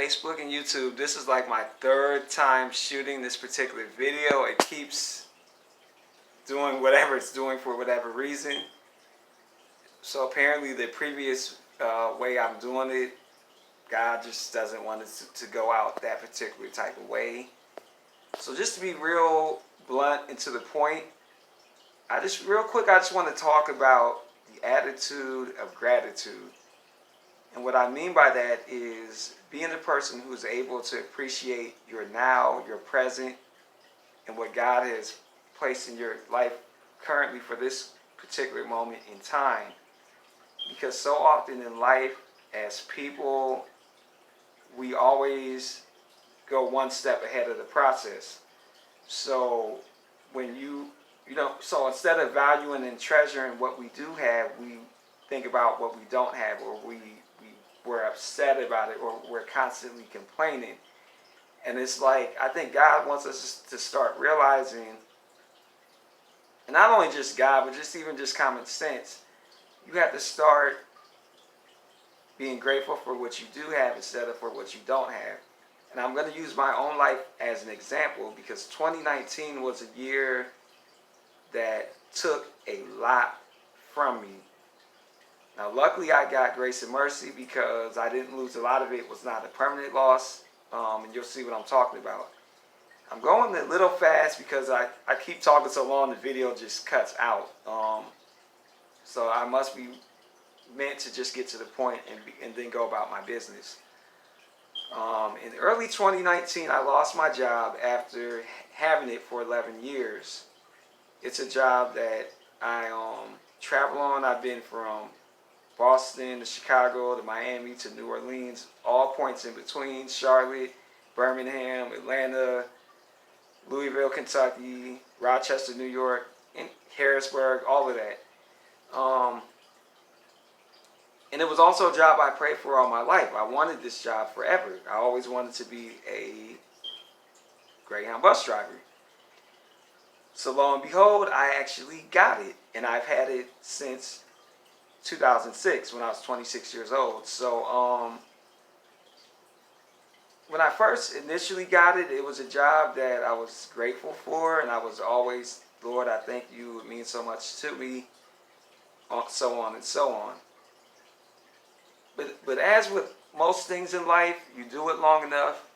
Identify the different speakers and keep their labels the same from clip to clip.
Speaker 1: Facebook and YouTube. This is like my third time shooting this particular video. It keeps doing whatever it's doing for whatever reason. So apparently the previous way I'm doing it, God just doesn't want it to go out that particular type of way. So just to be real blunt and to the point, I just want to talk about the attitude of gratitude. And what I mean by that is being a person who's able to appreciate your now, your present, and what God has placed in your life currently for this particular moment in time. Because so often in life, as people, we always go one step ahead of the process. So when so instead of valuing and treasuring what we do have, we think about what we don't have, or we're upset about it, or we're constantly complaining. And it's like, I think God wants us to start realizing, and not only just God, but just even just common sense, you have to start being grateful for what you do have instead of for what you don't have. And I'm going to use my own life as an example, because 2019 was a year that took a lot from me. Now, luckily, I got grace and mercy because I didn't lose a lot of it. It was not a permanent loss, and you'll see what I'm talking about. I'm going a little fast because I keep talking so long the video just cuts out. So I must be meant to just get to the point and then go about my business. In early 2019, I lost my job after having it for 11 years. It's a job that I travel on. I've been from Boston to Chicago to Miami to New Orleans, all points in between, Charlotte, Birmingham, Atlanta, Louisville, Kentucky, Rochester, New York, and Harrisburg, all of that. And it was also a job I prayed for all my life. I wanted this job forever. I always wanted to be a Greyhound bus driver. So lo and behold, I actually got it. And I've had it since 2006 when I was 26 years old. So when I first initially got it, it was a job that I was grateful for. And I was always, Lord, I thank you. It means so much to me. So on and so on. But as with most things in life, you do it long enough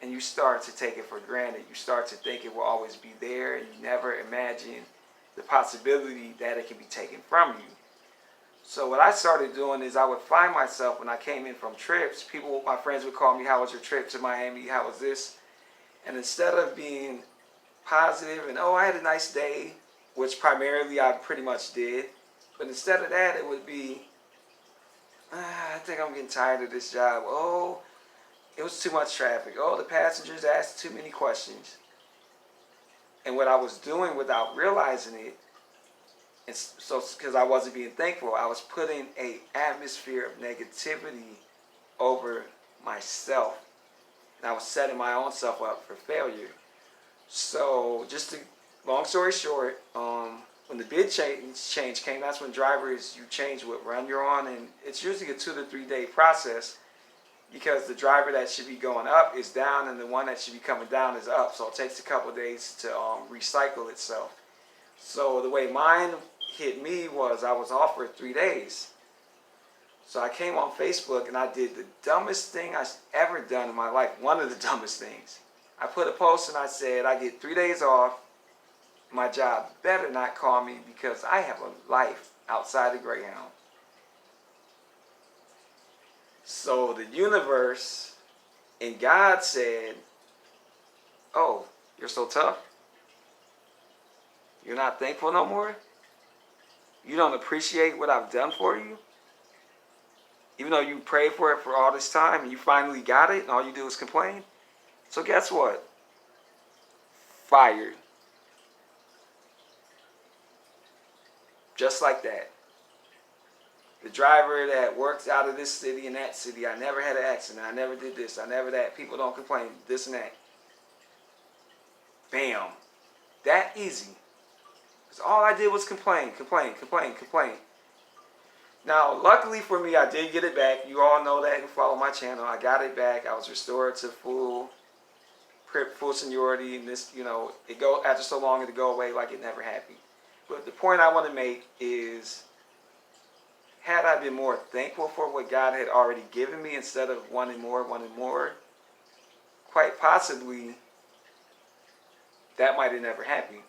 Speaker 1: and you start to take it for granted. You start to think it will always be there, and you never imagine the possibility that it can be taken from you. So what I started doing is I would find myself when I came in from trips, my friends would call me, how was your trip to Miami? How was this? And instead of being positive and, oh, I had a nice day, which primarily I pretty much did, but instead of that, it would be, I think I'm getting tired of this job. Oh, it was too much traffic. Oh, the passengers asked too many questions. And what I was doing without realizing it, because I wasn't being thankful, I was putting an atmosphere of negativity over myself. And I was setting my own self up for failure. So long story short, when the bid change came, that's when drivers, you change what run you're on, and it's usually a 2 to 3 day process, because the driver that should be going up is down and the one that should be coming down is up. So it takes a couple of days to recycle itself. So the way mine hit me was I was off for 3 days. So I came on Facebook and I did the dumbest thing I've ever done in my life. One of the dumbest things. I put a post and I said, I get 3 days off. My job better not call me because I have a life outside of Greyhound. So the universe and God said, oh, you're so tough? You're not thankful no more? You don't appreciate what I've done for you? Even though you prayed for it for all this time and you finally got it and all you do is complain? So guess what? Fired. Just like that. The driver that works out of this city and that city, I never had an accident, I never did this, I never that, people don't complain, this and that. Bam. That easy. Because all I did was complain. Now, luckily for me, I did get it back. You all know that who follow my channel. I got it back. I was restored to full seniority, and this, it go after so long it'll go away like it never happened. But the point I want to make is, had I been more thankful for what God had already given me instead of wanting more, quite possibly that might have never happened.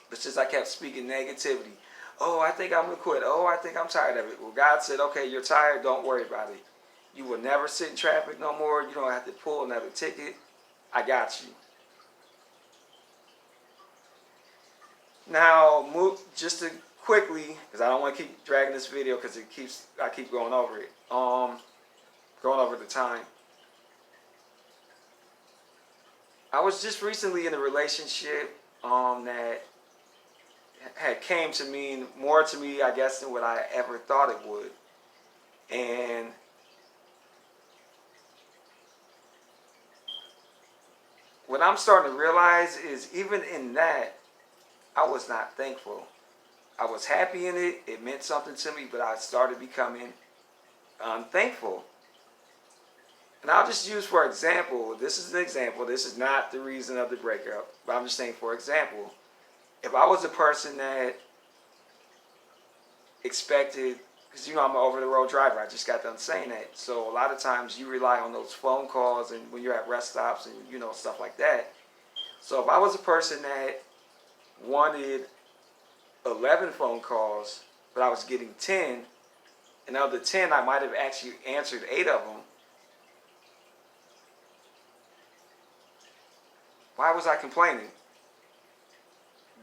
Speaker 1: But since I kept speaking negativity, oh, I think I'm going to quit. Oh, I think I'm tired of it. Well, God said, okay, you're tired. Don't worry about it. You will never sit in traffic no more. You don't have to pull another ticket. I got you. Now, move just to quickly, because I don't want to keep dragging this video because I keep going over it. Going over the time. I was just recently in a relationship that had came to mean more to me, I guess, than what I ever thought it would. And what I'm starting to realize is, even in that, I was not thankful. I was happy in it. It meant something to me, but I started becoming unthankful. And I'll just use, for example, this is an example. This is not the reason of the breakup, but I'm just saying, for example, if I was a person that expected, because I'm an over-the-road driver, I just got done saying that. So a lot of times you rely on those phone calls and when you're at rest stops and stuff like that. So if I was a person that wanted 11 phone calls, but I was getting 10, and of the 10 I might have actually answered 8 of them, why was I complaining?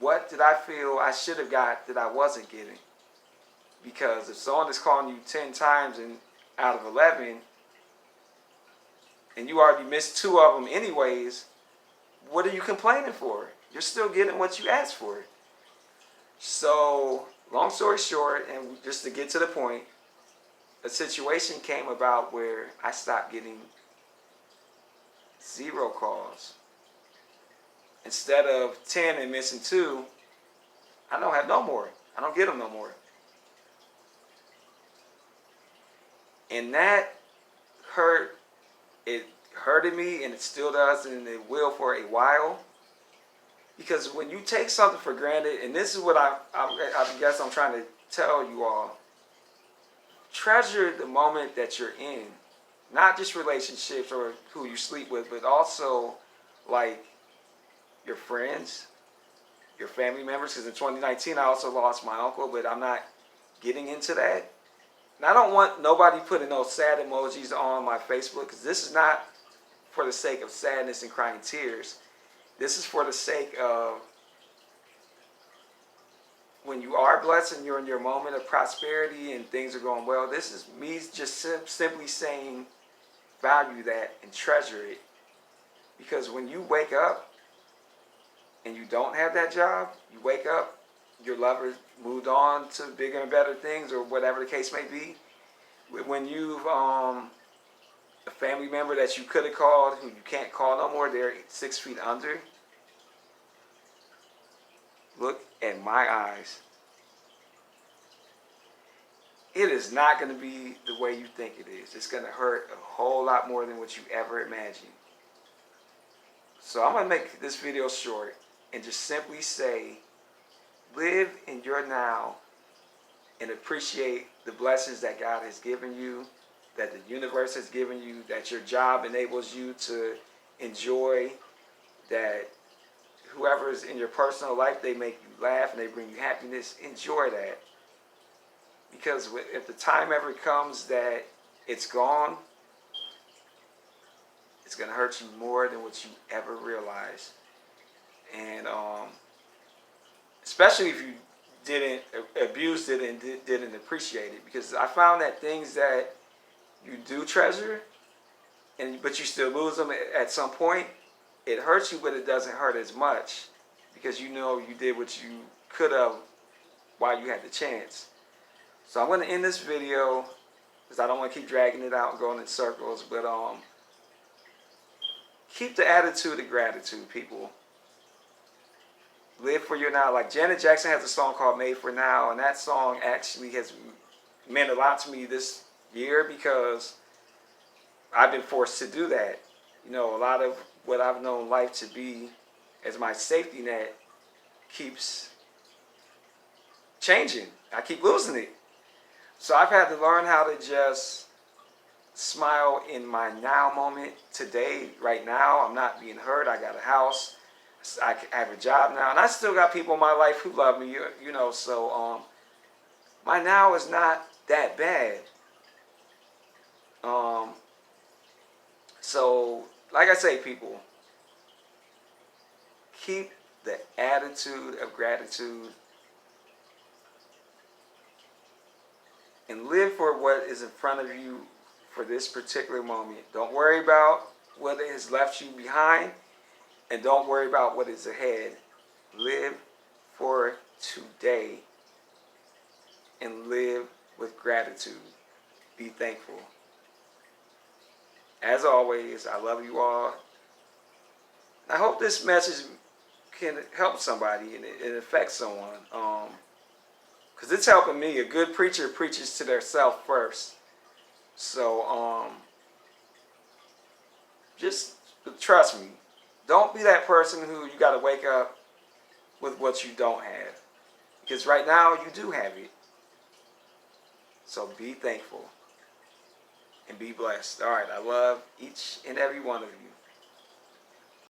Speaker 1: What did I feel I should have got that I wasn't getting? Because if someone is calling you 10 times and out of 11, and you already missed 2 of them anyways, what are you complaining for? You're still getting what you asked for. So, long story short, and just to get to the point, a situation came about where I stopped getting 0 calls. Instead of 10 and missing 2, I don't have no more. I don't get them no more. And that hurt. It hurted me, and it still does, and it will for a while. Because when you take something for granted, and this is what I guess I'm trying to tell you all, treasure the moment that you're in. Not just relationships or who you sleep with, but also like your friends, your family members. Because in 2019 I also lost my uncle, but I'm not getting into that. And I don't want nobody putting those sad emojis on my Facebook, because this is not for the sake of sadness and crying tears. This is for the sake of when you are blessed and you're in your moment of prosperity and things are going well. This is me just simply saying value that and treasure it. Because when you wake up and you don't have that job, you wake up, your lover moved on to bigger and better things, or whatever the case may be. When you've a family member that you could have called who you can't call no more, they're 6 feet under. Look at my eyes. It is not going to be the way you think it is. It's going to hurt a whole lot more than what you ever imagined. So I'm going to make this video short and just simply say, live in your now and appreciate the blessings that God has given you, that the universe has given you, that your job enables you to enjoy, that whoever is in your personal life, they make you laugh and they bring you happiness. Enjoy that. Because if the time ever comes that it's gone, it's going to hurt you more than what you ever realize. And especially if you didn't abuse it and didn't appreciate it. Because I found that things that you do treasure, but you still lose them at some point, it hurts you, but it doesn't hurt as much. Because you know you did what you could have while you had the chance. So I'm going to end this video because I don't want to keep dragging it out and going in circles. But keep the attitude of gratitude, people. Live for your now. Like Janet Jackson has a song called Made for Now, and that song actually has meant a lot to me this year because I've been forced to do that. You know, a lot of what I've known life to be as my safety net keeps changing. I keep losing it. So I've had to learn how to just smile in my now moment today, right now. I'm not being hurt. I got a house. I have a job now. And I still got people in my life who love me, you know. So my now is not that bad. Um, so, like I say, people, keep the attitude of gratitude and live for what is in front of you for this particular moment. Don't worry about what has left you behind, and don't worry about what is ahead. Live for today and live with gratitude. Be thankful. As always, I love you all. I hope this message can help somebody and it affects someone. Because it's helping me. A good preacher preaches to their self first. So just trust me. Don't be that person who you got to wake up with what you don't have. Because right now you do have it. So be thankful and be blessed. All right, I love each and every one of you.